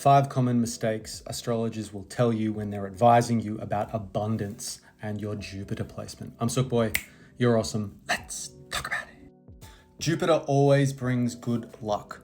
5 common mistakes astrologers will tell you when they're advising you about abundance and your Jupiter placement. I'm Sook Boy, you're awesome. Let's talk about it. Jupiter always brings good luck.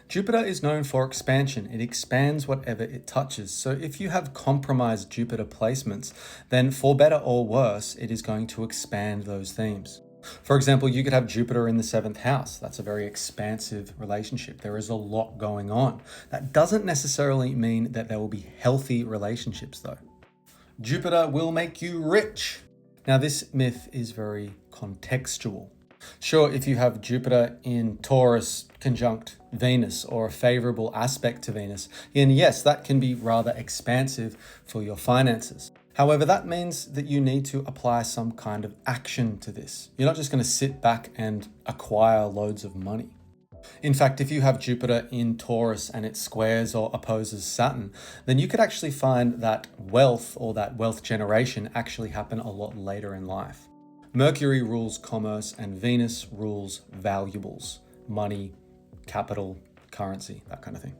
Jupiter is known for expansion. It expands whatever it touches. So if you have compromised Jupiter placements, then for better or worse, it is going to expand those themes. For example, you could have Jupiter in the 7th house. That's a very expansive relationship. There is a lot going on. That doesn't necessarily mean that there will be healthy relationships though. Jupiter will make you rich. Now this myth is very contextual. Sure, if you have Jupiter in Taurus conjunct Venus or a favorable aspect to Venus, then yes, that can be rather expansive for your finances. However, that means that you need to apply some kind of action to this. You're not just going to sit back and acquire loads of money. In fact, if you have Jupiter in Taurus and it squares or opposes Saturn, then you could actually find that wealth or that wealth generation actually happen a lot later in life. Mercury rules commerce and Venus rules valuables, money, capital, currency, that kind of thing.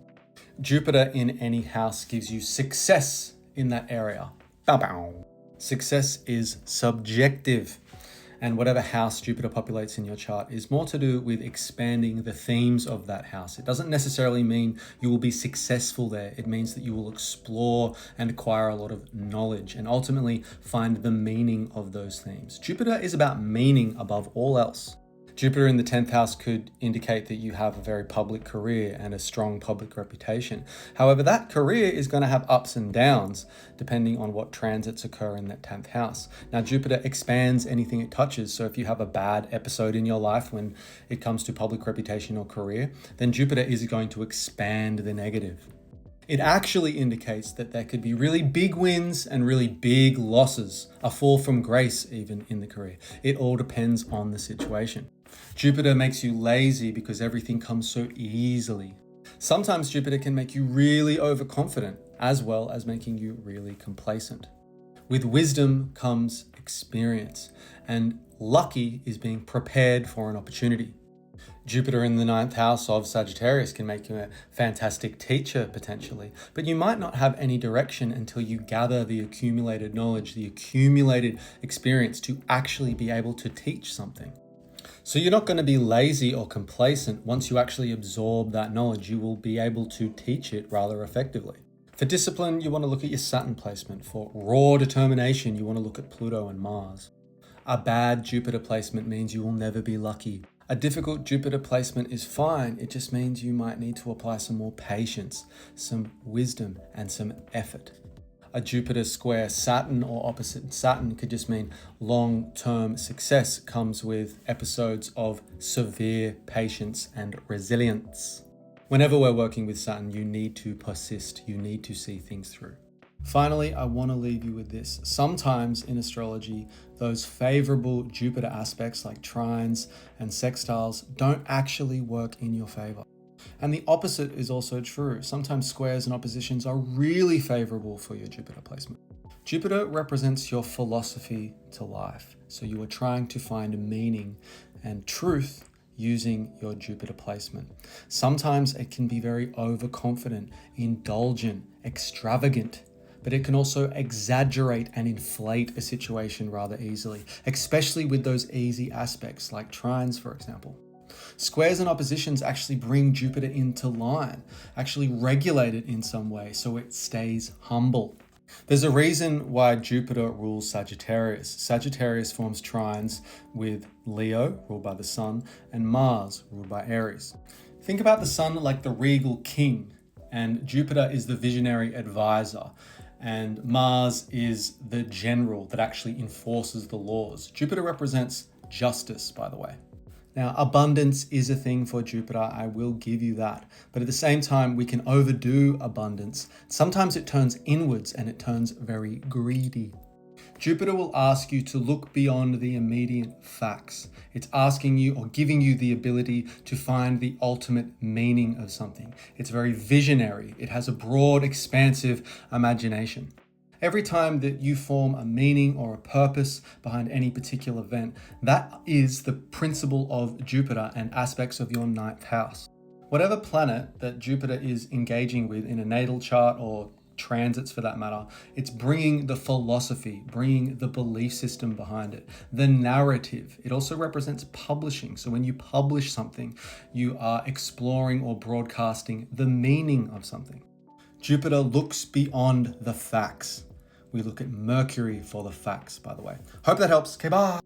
Jupiter in any house gives you success in that area. Bow bow. Success is subjective, and whatever house Jupiter populates in your chart is more to do with expanding the themes of that house. It doesn't necessarily mean you will be successful there. It means that you will explore and acquire a lot of knowledge and ultimately find the meaning of those themes. Jupiter is about meaning above all else. Jupiter in the 10th house could indicate that you have a very public career and a strong public reputation. However, that career is going to have ups and downs depending on what transits occur in that 10th house. Now, Jupiter expands anything it touches. So if you have a bad episode in your life when it comes to public reputation or career, then Jupiter is going to expand the negative. It actually indicates that there could be really big wins and really big losses, a fall from grace even in the career. It all depends on the situation. Jupiter makes you lazy because everything comes so easily. Sometimes Jupiter can make you really overconfident, as well as making you really complacent. With wisdom comes experience, and lucky is being prepared for an opportunity. Jupiter in the 9th house of Sagittarius can make you a fantastic teacher potentially, but you might not have any direction until you gather the accumulated knowledge, the accumulated experience to actually be able to teach something. So you're not going to be lazy or complacent. Once you actually absorb that knowledge, you will be able to teach it rather effectively. For discipline, you want to look at your Saturn placement. For raw determination, you want to look at Pluto and Mars. A bad Jupiter placement means you will never be lucky. A difficult Jupiter placement is fine. It just means you might need to apply some more patience, some wisdom, and some effort. A Jupiter square Saturn or opposite Saturn could just mean long-term success comes with episodes of severe patience and resilience. Whenever we're working with Saturn, you need to persist. You need to see things through. Finally, I want to leave you with this. Sometimes in astrology, those favorable Jupiter aspects like trines and sextiles don't actually work in your favor. And the opposite is also true. Sometimes squares and oppositions are really favorable for your Jupiter placement. Jupiter represents your philosophy to life. So you are trying to find meaning and truth using your Jupiter placement. Sometimes it can be very overconfident, indulgent, extravagant, but it can also exaggerate and inflate a situation rather easily, especially with those easy aspects like trines, for example. Squares and oppositions actually bring Jupiter into line, actually regulate it in some way so it stays humble. There's a reason why Jupiter rules Sagittarius. Sagittarius forms trines with Leo, ruled by the Sun, and Mars, ruled by Aries. Think about the Sun like the regal king, and Jupiter is the visionary advisor, and Mars is the general that actually enforces the laws. Jupiter represents justice, by the way. Now, abundance is a thing for Jupiter, I will give you that. But at the same time, we can overdo abundance. Sometimes it turns inwards and it turns very greedy. Jupiter will ask you to look beyond the immediate facts. It's asking you or giving you the ability to find the ultimate meaning of something. It's very visionary. It has a broad, expansive imagination. Every time that you form a meaning or a purpose behind any particular event, that is the principle of Jupiter and aspects of your 9th house. Whatever planet that Jupiter is engaging with in a natal chart or transits for that matter, it's bringing the philosophy, bringing the belief system behind it, the narrative. It also represents publishing. So when you publish something, you are exploring or broadcasting the meaning of something. Jupiter looks beyond the facts. We look at Mercury for the facts, by the way. Hope that helps. Okay, bye.